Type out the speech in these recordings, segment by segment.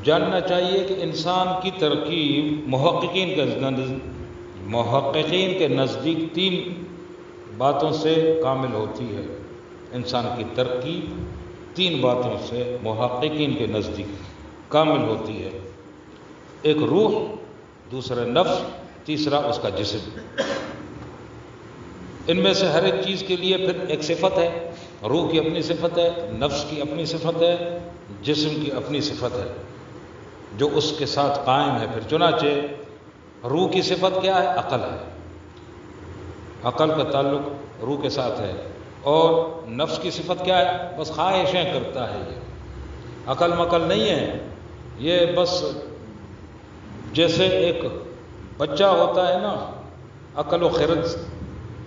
جاننا چاہیے کہ انسان کی ترکیب محققین کے نزدیک 3 باتوں سے کامل ہوتی ہے۔ انسان کی ترکیب 3 باتوں سے محققین کے نزدیک کامل ہوتی ہے۔ ایک روح، دوسرا نفس، تیسرا اس کا جسم۔ ان میں سے ہر ایک چیز کے لیے پھر ایک صفت ہے۔ روح کی اپنی صفت ہے، نفس کی اپنی صفت ہے، جسم کی اپنی صفت ہے جو اس کے ساتھ قائم ہے۔ پھر چنانچہ روح کی صفت کیا ہے؟ عقل ہے۔ عقل کا تعلق روح کے ساتھ ہے۔ اور نفس کی صفت کیا ہے؟ بس خواہشیں کرتا ہے۔ یہ عقل مقل نہیں ہے، یہ بس جیسے ایک بچہ ہوتا ہے نا، عقل و خرد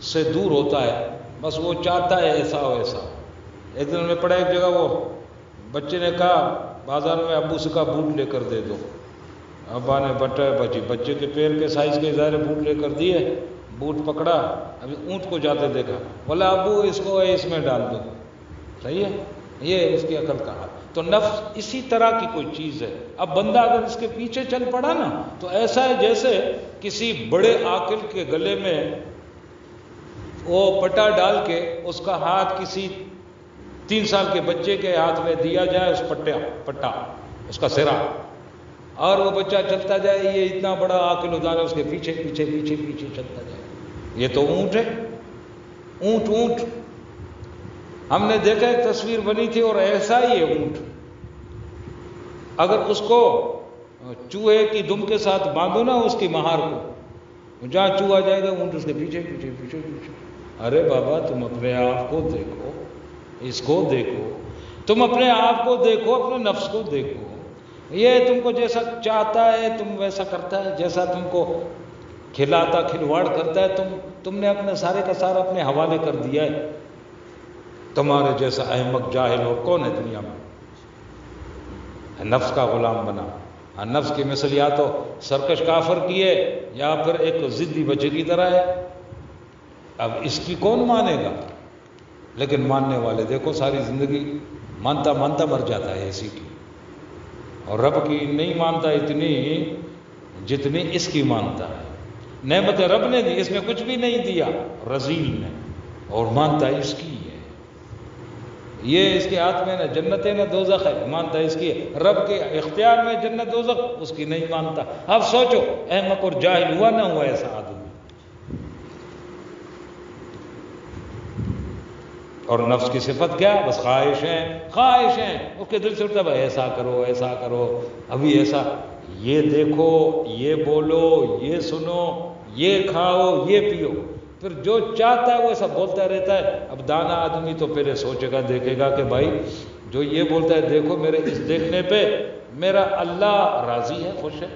سے دور ہوتا ہے، بس وہ چاہتا ہے ایسا ہو ایسا۔ ایک دن میں پڑھا ایک جگہ، وہ بچے نے کہا بازار میں ابو سے کہا بوٹ لے کر دے دو۔ ابا نے بچے کے پیر کے سائز کے ظاہر بوٹ لے کر دیے، بوٹ پکڑا، ابھی اونٹ کو جاتے دیکھا، بولا ابو اس کو اس میں ڈال دو۔ صحیح ہے، یہ اس کی عقل کا حال۔ تو نفس اسی طرح کی کوئی چیز ہے۔ اب بندہ اگر اس کے پیچھے چل پڑا نا تو ایسا ہے جیسے کسی بڑے عاقل کے گلے میں وہ پٹا ڈال کے اس کا ہاتھ کسی 3 سال کے بچے کے ہاتھ میں دیا جائے، اس پٹا اس کا سرا، اور وہ بچہ چلتا جائے، یہ اتنا بڑا عاقل ادارہ اس کے پیچھے پیچھے پیچھے پیچھے چلتا جائے۔ یہ تو اونٹ ہے، اونٹ ہم نے دیکھا ایک تصویر بنی تھی، اور ایسا ہی ہے اونٹ۔ اگر اس کو چوہے کی دم کے ساتھ باندھو نا اس کی مہار کو، جہاں چوہا جائے گا اونٹ اس کے پیچھے پیچھے پیچھے پیچھے۔ ارے بابا تم اپنے آپ کو دیکھو، اس کو دیکھو، تم اپنے آپ کو دیکھو، اپنے نفس کو دیکھو۔ یہ تم کو جیسا چاہتا ہے تم ویسا کرتا ہے، جیسا تم کو کھلاتا کھلواڑ کرتا ہے تم نے اپنے سارے کا سارا اپنے حوالے کر دیا ہے۔ تمہارے جیسا احمق جاہل اور کون ہے دنیا میں؟ نفس کا غلام بنا۔ نفس کی مثل یا تو سرکش کافر کی ہے یا پھر ایک ضدی بچے کی طرح ہے۔ اب اس کی کون مانے گا؟ لیکن ماننے والے دیکھو ساری زندگی مانتا مانتا مر جاتا ہے اسی کی، اور رب کی نہیں مانتا اتنی جتنی اس کی مانتا ہے۔ نعمت رب نے دی، اس میں کچھ بھی نہیں دیا رذیل نے، اور مانتا اس کی ہے۔ یہ اس کے ہاتھ میں نہ جنت ہے نہ دوزخ ہے، مانتا اس کی ہے۔ رب کے اختیار میں جنت دوزخ، اس کی نہیں مانتا۔ اب سوچو احمق اور جاہل ہوا نہ ہوا ایسا آدمی؟ اور نفس کی صفت کیا؟ بس خواہشیں۔ اس کے دل سے اٹھتا ہے ایسا کرو ایسا کرو، ابھی ایسا، یہ دیکھو، یہ بولو، یہ سنو، یہ کھاؤ، یہ پیو۔ پھر جو چاہتا ہے وہ ایسا بولتا رہتا ہے۔ اب دانا آدمی تو پہلے سوچے گا دیکھے گا کہ بھائی جو یہ بولتا ہے دیکھو میرے اس دیکھنے پہ میرا اللہ راضی ہے، خوش ہے۔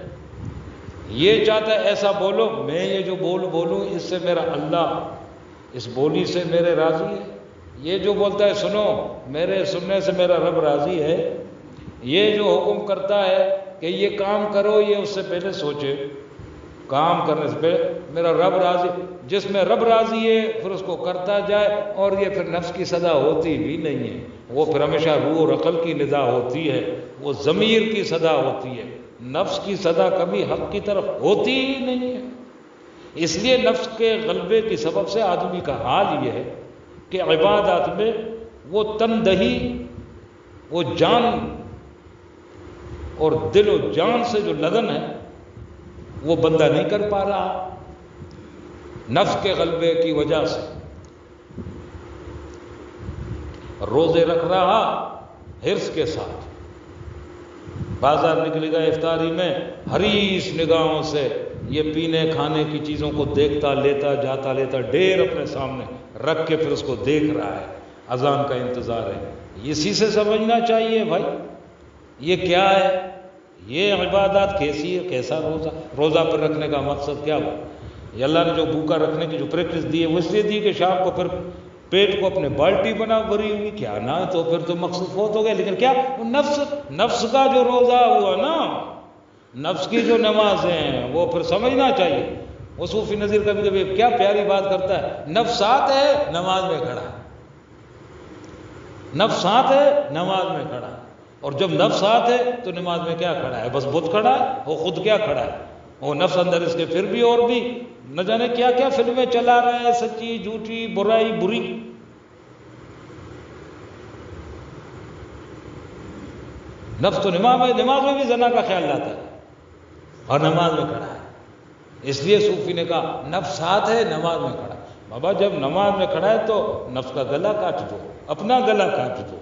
یہ چاہتا ہے ایسا بولو، میں یہ جو بولوں اس سے میرا اللہ، اس بولی سے میرے راضی ہے۔ یہ جو بولتا ہے سنو، میرے سننے سے میرا رب راضی ہے۔ یہ جو حکم کرتا ہے کہ یہ کام کرو، یہ اس سے پہلے سوچے، کام کرنے سے پہلے میرا رب راضی، جس میں رب راضی ہے پھر اس کو کرتا جائے۔ اور یہ پھر نفس کی صدا ہوتی بھی نہیں ہے، وہ پھر ہمیشہ روح اور عقل کی ندا ہوتی ہے، وہ ضمیر کی صدا ہوتی ہے۔ نفس کی صدا کبھی حق کی طرف ہوتی ہی نہیں ہے۔ اس لیے نفس کے غلبے کی سبب سے آدمی کا حال یہ ہے کہ عبادات میں وہ تندہی، وہ جان اور دل و جان سے جو لگن ہے وہ بندہ نہیں کر پا رہا، نفس کے غلبے کی وجہ سے۔ روزے رکھ رہا حرص کے ساتھ، بازار نکلے گا افطاری میں حریص نگاہوں سے یہ پینے کھانے کی چیزوں کو دیکھتا لیتا جاتا لیتا ڈھیر اپنے سامنے رکھ کے پھر اس کو دیکھ رہا ہے، اذان کا انتظار ہے۔ اسی سے سمجھنا چاہیے بھائی یہ کیا ہے، یہ عبادات کیسی ہے، کیسا روزہ پر رکھنے کا مقصد کیا ہوا؟ یہ اللہ نے جو بھوکا رکھنے کی جو پریکٹس دی ہے وہ اس لیے دی کہ شام کو پھر پیٹ کو اپنے بالٹی بنا بھری ہوئی، کیا نہ تو پھر تو مقصود فوت ہو گیا۔ لیکن کیا وہ نفس کا جو روزہ ہوا نا، نفس کی جو نمازیں ہیں وہ پھر سمجھنا چاہیے۔ وہ صوفی نظیر کبھی کبھی کیا پیاری بات کرتا ہے، نفس ساتھ ہے نماز میں کھڑا ہے، نفس ساتھ ہے نماز میں کھڑا ہے۔ اور جب نفس ساتھ ہے تو نماز میں کیا کھڑا ہے؟ بس بت کھڑا ہے، وہ خود کیا کھڑا ہے؟ وہ نفس اندر اس کے پھر بھی اور بھی نہ جانے کیا کیا فلمیں چلا رہا ہے، سچی جھوٹی برائی بری. نفس تو نماز میں بھی زنا کا خیال لاتا ہے اور نماز میں کھڑا ہے. اس لیے صوفی نے کہا نفس ساتھ ہے، نماز میں کھڑا ہے. بابا جب نماز میں کھڑا ہے تو نفس کا گلا کاٹ دو، اپنا گلا کاٹ دو.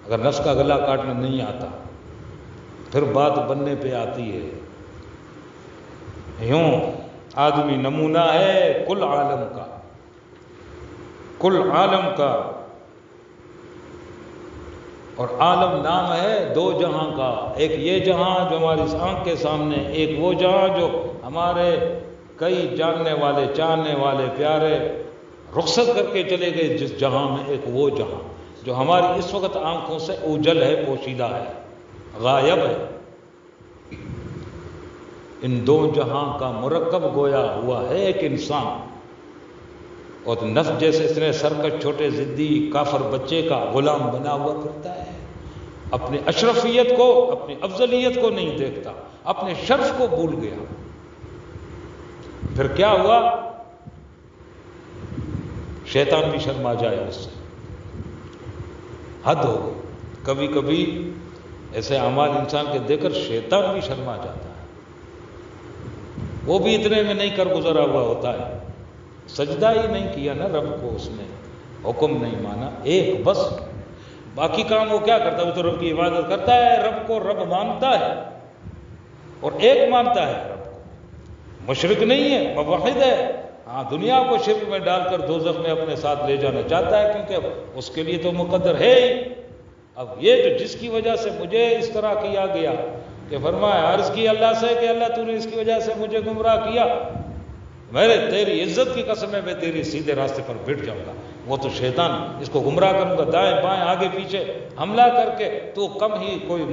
اگر نفس کا گلا کاٹنا نہیں آتا پھر بات بننے پہ آتی ہے. یوں آدمی نمونہ ہے کل عالم کا، کل عالم کا. اور عالم نام ہے دو جہاں کا، ایک یہ جہاں جو ہماری آنکھ کے سامنے، ایک وہ جہاں جو ہمارے کئی جاننے والے چاہنے والے پیارے رخصت کر کے چلے گئے جس جہاں میں، ایک وہ جہاں جو ہماری اس وقت آنکھوں سے اوجھل ہے، پوشیدہ ہے، غائب ہے. ان دو جہاں کا مرکب گویا ہوا ہے ایک انسان. اور نفس جیسے اس نے سرکش چھوٹے ضدی کافر بچے کا غلام بنا ہوا کرتا ہے، اپنی اشرفیت کو، اپنی افضلیت کو نہیں دیکھتا، اپنے شرف کو بھول گیا. پھر کیا ہوا؟ شیطان بھی شرما جائے اس سے. حد ہو گئی. کبھی کبھی ایسے اعمال انسان کے دیکھ کر شیطان بھی شرما جاتا ہے. وہ بھی اتنے میں نہیں کر گزرا ہوا ہوتا ہے، سجدہ ہی نہیں کیا نا رب کو، اس نے حکم نہیں مانا ایک بس. باقی کام وہ کیا کرتا ہے؟ وہ تو رب کی عبادت کرتا ہے، رب کو رب مانتا ہے اور ایک مانتا ہے رب کو. مشرک نہیں ہے، موحد ہے. ہاں دنیا کو شرک میں ڈال کر دوزخ میں اپنے ساتھ لے جانا چاہتا ہے، کیونکہ اس کے لیے تو مقدر ہے ہی. اب یہ جو جس کی وجہ سے مجھے اس طرح کیا گیا کہ فرمایا عرض کی اللہ سے کہ اللہ تو نے اس کی وجہ سے مجھے گمراہ کیا، میرے تیری عزت کی قسم ہے میں تیری سیدھے راستے پر بیٹھ جاؤں گا. وہ تو شیطان، اس کو گمراہ کروں گا دائیں بائیں آگے پیچھے حملہ کر کے، تو کم ہی کوئی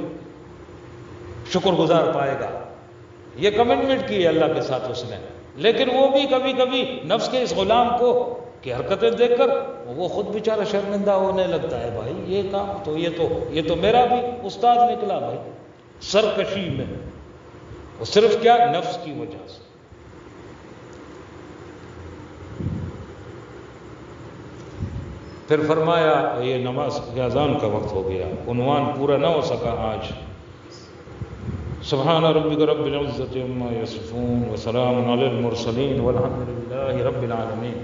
شکر گزار پائے گا. یہ کمٹمنٹ کی ہے اللہ کے ساتھ اس نے. لیکن وہ بھی کبھی کبھی نفس کے اس غلام کو کی حرکتیں دیکھ کر وہ خود بیچارہ شرمندہ ہونے لگتا ہے. بھائی یہ کام تو یہ تو میرا بھی استاد نکلا بھائی سرکشی میں. وہ صرف کیا؟ نفس کی وجہ سے. پھر فرمایا یہ نماز کی اذان کا وقت ہو گیا، عنوان پورا نہ ہو سکا آج. سبحان ربک رب العزت عما یصفون وسلام علی المرسلین والحمد للہ رب العالمین.